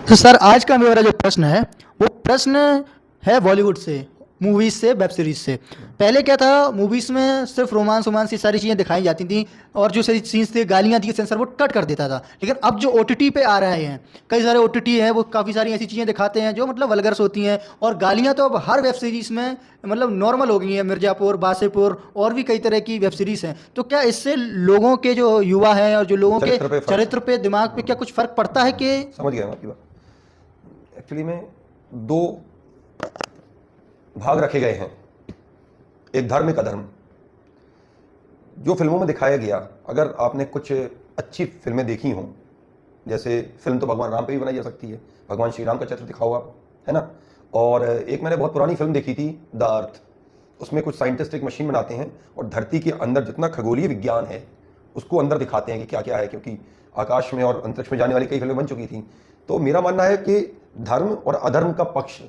तो सर आज का मेरा जो प्रश्न है वो प्रश्न है बॉलीवुड से, मूवीज से, वेब सीरीज से। पहले क्या था, मूवीज में सिर्फ रोमांस वोमांस ये सारी चीज़ें दिखाई जाती थी और जो सारी सीन्स थे, गालियाँ थी, सेंसर बोर्ड कट कर देता था। लेकिन अब जो ओटीटी पे आ रहे हैं, कई सारे ओटीटी हैं, वो काफ़ी सारी ऐसी चीज़ें दिखाते हैं जो मतलब वल्गर्स होती हैं। और गालियाँ तो अब हर वेब सीरीज में मतलब नॉर्मल हो गई हैं। मिर्ज़ापुर, बासेपुर और भी कई तरह की वेब सीरीज हैं। तो क्या इससे लोगों के जो युवा हैं और जो लोगों के चरित्र पे फर्क चरित्र पे, दिमाग पे क्या कुछ फ़र्क पड़ता है कि समझ गया मैं आपकी बात। एक्चुअली में दो भाग रखे गए हैं, एक धर्म एक अधर्म। जो फिल्मों में दिखाया गया, अगर आपने कुछ अच्छी फिल्में देखी हों, जैसे फिल्म तो भगवान राम पे भी बनाई जा सकती है, भगवान श्री राम का चित्र दिखा हुआ है ना। और एक मैंने बहुत पुरानी फिल्म देखी थी द अर्थ। उसमें कुछ साइंटिस्ट एक मशीन बनाते हैं और धरती के अंदर जितना खगोलीय विज्ञान है उसको अंदर दिखाते हैं कि क्या क्या है, क्योंकि आकाश में और अंतरिक्ष में जाने वाली कई फिल्में बन चुकी थी। तो मेरा मानना है कि धर्म और अधर्म का पक्ष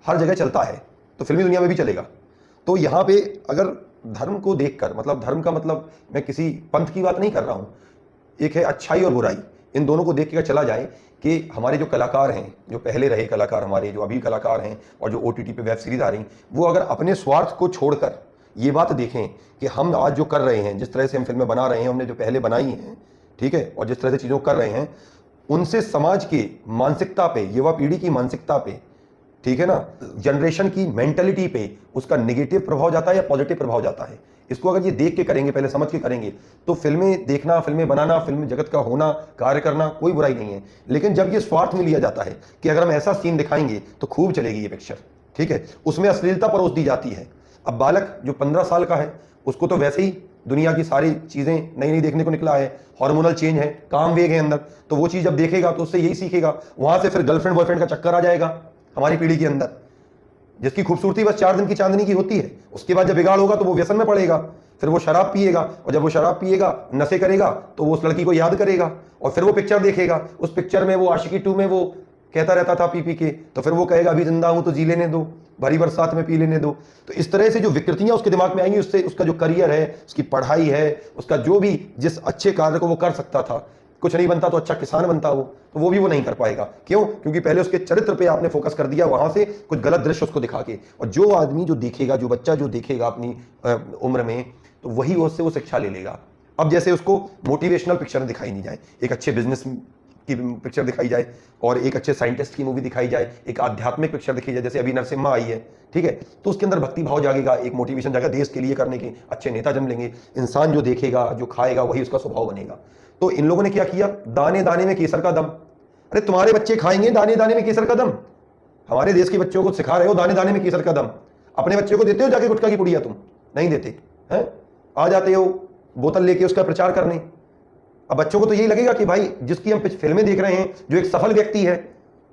हर जगह चलता है, तो फिल्मी दुनिया में भी चलेगा। तो यहाँ पे अगर धर्म को देखकर, मतलब धर्म का मतलब मैं किसी पंथ की बात नहीं कर रहा हूँ, एक है अच्छाई और बुराई, इन दोनों को देख के चला जाए कि हमारे जो कलाकार हैं, जो पहले रहे कलाकार, हमारे जो अभी कलाकार हैं और जो ओटीटी पे वेब सीरीज आ रही, वो अगर अपने स्वार्थ को छोड़कर ये बात देखें कि हम आज जो कर रहे हैं, जिस तरह से हम फिल्में बना रहे हैं, हमने जो पहले बनाई हैं, ठीक है, और जिस तरह से चीज़ों को कर रहे हैं, उनसे समाज की मानसिकता पे, युवा पीढ़ी की मानसिकता पे, ठीक है ना, जनरेशन की मेंटलिटी पे उसका नेगेटिव प्रभाव जाता है या पॉजिटिव प्रभाव जाता है। इसको अगर ये देख के करेंगे, पहले समझ के करेंगे, तो फिल्में देखना, फिल्में बनाना, फिल्म जगत का होना, कार्य करना कोई बुराई नहीं है। लेकिन जब ये स्वार्थ में लिया जाता है कि अगर हम ऐसा सीन दिखाएंगे तो खूब चलेगी ये पिक्चर, ठीक है, उसमें अश्लीलता परोस दी जाती है। अब बालक जो 15 साल का है उसको तो वैसे ही दुनिया की सारी चीज़ें नई नई देखने को निकला है, हार्मोनल चेंज है, काम वेग है अंदर, तो वो चीज़ जब देखेगा तो उससे यही सीखेगा। वहां से फिर गर्लफ्रेंड बॉयफ्रेंड का चक्कर आ जाएगा हमारी पीढ़ी के अंदर, जिसकी खूबसूरती बस 4 दिन की चांदनी की होती है। उसके बाद जब बिगाड़ होगा तो वो व्यसन में पड़ेगा, फिर वो शराब पिएगा, और जब वो शराब पिएगा, नशे करेगा, तो वो उस लड़की को याद करेगा और फिर वो पिक्चर देखेगा। उस पिक्चर में वो आशिकी 2 में वो कहता रहता था पी पी के, तो फिर वो कहेगा अभी जिंदा हूं तो जी लेने दो, भरी बरसात में पी लेने दो। तो इस तरह से जो विकृतियां उसके दिमाग में आएंगी, उससे उसका जो करियर है, उसकी पढ़ाई है, उसका जो भी जिस अच्छे कार्य को वो कर सकता था, कुछ नहीं बनता तो अच्छा किसान बनता वो, तो वो भी वो नहीं कर पाएगा। क्यों? क्योंकि पहले उसके चरित्र पे आपने फोकस कर दिया, वहां से कुछ गलत दृश्य उसको दिखा के। और जो आदमी जो देखेगा, जो बच्चा जो देखेगा अपनी उम्र में, तो वही उससे वो शिक्षा ले लेगा। अब जैसे उसको मोटिवेशनल पिक्चर दिखाई नहीं जाए, एक अच्छे बिजनेस की पिक्चर दिखाई जाए, और एक अच्छे साइंटिस्ट की मूवी दिखाई जाए, एक आध्यात्मिक पिक्चर दिखाई जाए, जैसे अभी नरसिम्हा आई है, ठीक है, तो उसके अंदर भक्ति भाव जागेगा, एक मोटिवेशन जाएगा देश के लिए करने के, अच्छे नेता जम लेंगे। इंसान जो देखेगा, जो खाएगा, वही उसका स्वभाव बनेगा। तो इन लोगों ने क्या किया, दाने दाने में केसर का दम। अरे तुम्हारे बच्चे खाएंगे दाने दाने में केसर का दम? हमारे देश के बच्चों को सिखा रहे हो दाने दाने में केसर का दम। अपने बच्चे को देते हो जाके गुटखा की पुड़िया? तुम नहीं देते हैं, आ जाते हो बोतल लेके उसका प्रचार करने। अब बच्चों को तो यही लगेगा कि भाई जिसकी हम फिल्में देख रहे हैं, जो एक सफल व्यक्ति है,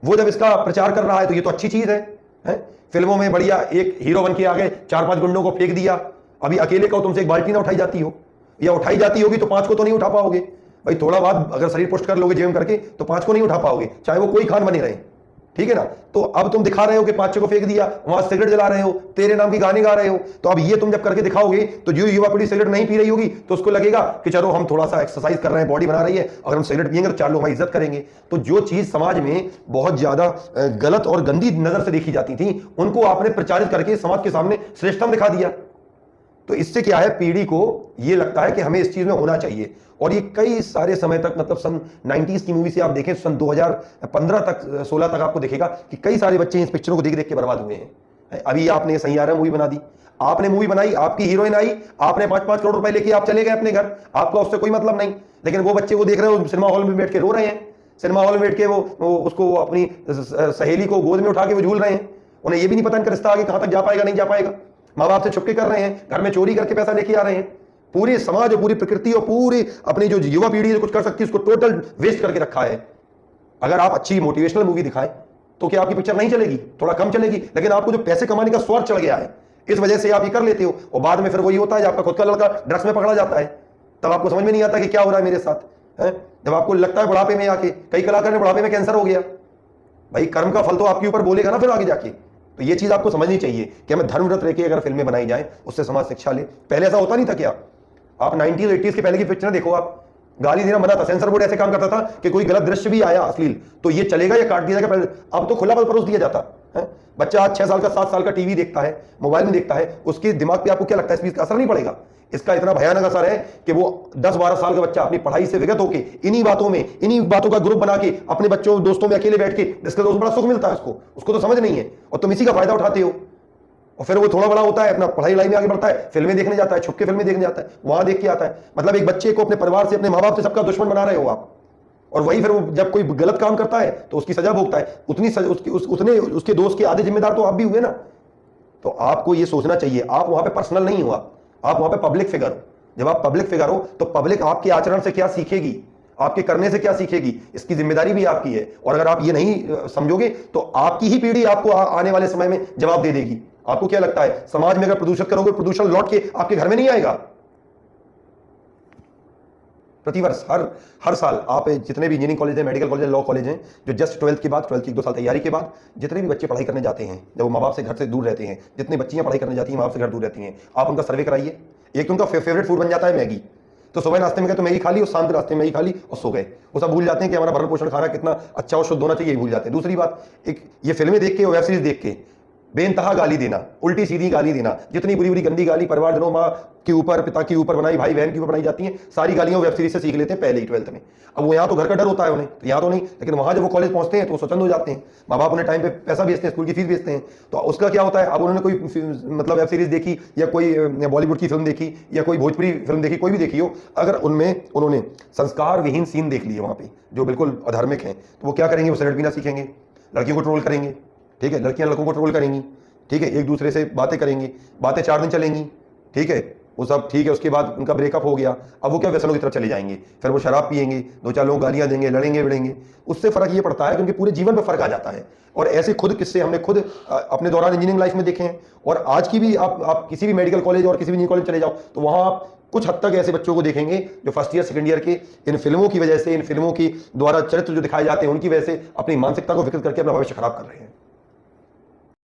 वो जब इसका प्रचार कर रहा है तो ये तो अच्छी चीज है? फिल्मों में बढ़िया एक हीरो बन के आ गए, 4-5 गुंडों को फेंक दिया। अभी अकेले को तुमसे एक बाल्टी ना उठाई जाती हो, या उठाई जाती होगी तो 5 को तो नहीं उठा पाओगे भाई। थोड़ा बहुत अगर शरीर पुष्ट कर लोगे जिम करके तो 5 को नहीं उठा पाओगे, चाहे वो कोई खान बने रहे, ठीक है ना। तो अब तुम दिखा रहे हो कि 5 को फेंक दिया, वहां सिगरेट जला रहे हो, तेरे नाम की गाने गा रहे हो। तो अब ये तुम जब करके दिखाओगे तो जो युवा पीढ़ी सिगरेट नहीं पी रही होगी तो उसको लगेगा कि चलो हम थोड़ा सा एक्सरसाइज कर रहे हैं, बॉडी बना रही है, अगर हम सिगरेट पियेंगे तो 4 लोग हमारी इज्जत करेंगे। तो जो चीज समाज में बहुत ज्यादा गलत और गंदी नजर से देखी जाती थी, उनको आपने प्रचारित करके समाज के सामने श्रेष्ठतम दिखा दिया। तो इससे क्या है, पीढ़ी को ये लगता है कि हमें इस चीज में होना चाहिए। और ये कई सारे समय तक, मतलब सन 90s की मूवी से आप देखें, सन 2015 तक 16 तक आपको दिखेगा कि कई सारे बच्चे इस पिक्चरों को देख देख के बर्बाद हुए हैं। अभी आपने सैयारा मूवी बना दी, आपने मूवी बनाई, आपकी हीरोइन आई, आपने 5-5 करोड़ रुपए लेके आप चले गए अपने घर, आपका उससे कोई मतलब नहीं। लेकिन वो बच्चे वो देख रहे हो, सिनेमा हॉल में बैठ के रो रहे हैं, सिनेमा हॉल में बैठ के वो उसको अपनी सहेली को गोद में उठा के वो झूल रहे हैं। उन्हें ये भी नहीं पता इनका रिश्ता आगे कहां तक जा पाएगा, नहीं जा पाएगा। माँ बाप से छुपके कर रहे हैं, घर में चोरी करके पैसा लेके आ रहे हैं। पूरे समाज और पूरी प्रकृति और पूरी अपनी जो युवा पीढ़ी जो कुछ कर सकती है उसको टोटल वेस्ट करके रखा है। अगर आप अच्छी मोटिवेशनल मूवी दिखाएं तो क्या आपकी पिक्चर नहीं चलेगी? थोड़ा कम चलेगी, लेकिन आपको जो पैसे कमाने का स्वार्थ चढ़ गया है, इस वजह से आप ये कर लेते हो। और बाद में फिर वही होता है जब आपका खुद का लड़का ड्रग्स में पकड़ा जाता है, तब आपको समझ में नहीं आता कि क्या हो रहा है मेरे साथ है। जब आपको लगता है बुढ़ापे में आके, कई कलाकार ने बुढ़ापे में कैंसर हो गया, भाई कर्म का फल तो आपके ऊपर बोलेगा ना फिर आगे जाके। तो ये चीज आपको समझनी चाहिए कि हमें धर्मव्रत रह के अगर फिल्में बनाई जाए, उससे समाज शिक्षा ले। पहले ऐसा होता नहीं था क्या? आप 90s 80s के पहले की पिक्चर देखो, आप गाली देना मना था, सेंसर बोर्ड ऐसे काम करता था कि कोई गलत दृश्य भी आया अश्लील तो ये चलेगा या काट दिया जाएगा। अब तो खुला परोस दिया जाता है। बच्चा आज 6 साल का 7 साल का टीवी देखता है, मोबाइल में देखता है, उसके दिमाग पे आपको क्या लगता है इस चीज का असर नहीं पड़ेगा? इसका इतना भयानक असर है कि वो 10-12 साल का बच्चा अपनी पढ़ाई से विगत होकर इन्हीं बातों का ग्रुप बना के अपने बच्चों दोस्तों में अकेले बैठ के डिस्कस, बड़ा सुख मिलता है उसको तो समझ नहीं है और तुम इसी का फायदा उठाते हो। और फिर वो थोड़ा बड़ा होता है, अपना पढ़ाई में आगे बढ़ता है, फिल्में देखने जाता है, छुप के फिल्में देखने जाता है, वहां देख के आता है। मतलब एक बच्चे को अपने परिवार से, अपने माँ बाप से सबका दुश्मन बना रहे हो आप। और वही फिर वो जब कोई गलत काम करता है तो उसकी सजा भोगता है। उसके दोस्त के आधे जिम्मेदार तो आप भी हुए ना। तो आपको ये सोचना चाहिए, आप वहां पे पर्सनल नहीं हुआ, आप वहां पे पब्लिक फिगर हो। जब आप पब्लिक फिगर हो तो पब्लिक आपके आचरण से क्या सीखेगी, आपके करने से क्या सीखेगी, इसकी जिम्मेदारी भी आपकी है। और अगर आप ये नहीं समझोगे तो आपकी ही पीढ़ी आपको आने वाले समय में जवाब दे देगी। आपको क्या लगता है समाज में अगर प्रदूषित करोगे, प्रदूषण लौट के आपके घर में नहीं आएगा? प्रतिवर्ष हर साल आप जितने भी इंजीनियरिंग कॉलेज हैं, मेडिकल कॉलेज, लॉ कॉलेज हैं, जो जस्ट 12th के बाद, 12th की 1-2 साल तैयारी के बाद जितने भी बच्चे पढ़ाई करने जाते हैं, जब वो माँ बाप से घर से दूर रहते हैं, जितनी बच्चियां पढ़ाई करने जाती हैं माँ बाप से घर दूर रहती हैं, आप उनका सर्वे कराइए। एक तो उनका फेवरेट फूड बन जाता है मैगी। तो सुबह नाश्ते में गए तो मैगी खा ली और शाम के नाश्ते में मैगी खा ली और सो गए। वो सब भूल जाते हैं कि हमारा भरण पोषण खाना कितना अच्छा और शुद्ध होना चाहिए, भूल जाते हैं। दूसरी बात, एक ये फिल्में देख के, वेब सीरीज देख के बेइंतहा गाली देना, उल्टी सीधी गाली देना, जितनी बुरी बुरी गंदी गाली परिवारजनों, माँ के ऊपर, पिता के ऊपर बनाई, भाई बहन के ऊपर बनाई जाती हैं, सारी गालियां वेब सीरीज से सीख लेते हैं पहले ही 12th में। अब वो यहाँ तो घर का डर होता है उन्हें, तो यहाँ तो नहीं, लेकिन वहां जब वो कॉलेज पहुंचते हैं तो वो स्वतंत्र हो जाते हैं। माँ बाप उन्हें टाइम पे पैसा भेजते हैं, स्कूल की फीस भेजते हैं। तो उसका क्या होता है, अब उन्होंने कोई मतलब वेब सीरीज देखी या कोई बॉलीवुड की फिल्म देखी या कोई भोजपुरी फिल्म देखी, कोई भी देखी हो, अगर उनमें उन्होंने संस्कार विहीन सीन देख लिए वहां पे जो बिल्कुल अधार्मिक हैं, तो वो क्या करेंगे, वो सिगरेट पीना सीखेंगे, लड़कियों को ट्रोल करेंगे, ठीक है, लड़कियां लड़कों को ट्रोल करेंगी, ठीक है, एक दूसरे से बातें करेंगी, बातें 4 दिन चलेंगी, ठीक है, वो सब ठीक है। उसके बाद उनका ब्रेकअप हो गया, अब वो क्या व्यसनों की तरफ चले जाएंगे, फिर वो शराब पिएंगे, 2-4 लोग गालियां देंगे, लड़ेंगे भिड़ेंगे। उससे फर्क ये पड़ता है कि उनके पूरे जीवन पर फर्क आ जाता है। और ऐसे खुद किस्से हमने खुद अपने दौरान इंजीनियरिंग लाइफ में देखे हैं। और आज की भी आप किसी भी मेडिकल कॉलेज और किसी भी इंजीनियरिंग कॉलेज चले जाओ तो वहाँ आप कुछ हद तक ऐसे बच्चों को देखेंगे जो फर्स्ट ईयर सेकंड ईयर के इन फिल्मों की वजह से, इन फिल्मों की द्वारा चरित्र जो दिखाए जाते हैं उनकी वजह से अपनी मानसिकता को विकसित करके अपना भविष्य खराब कर रहे हैं।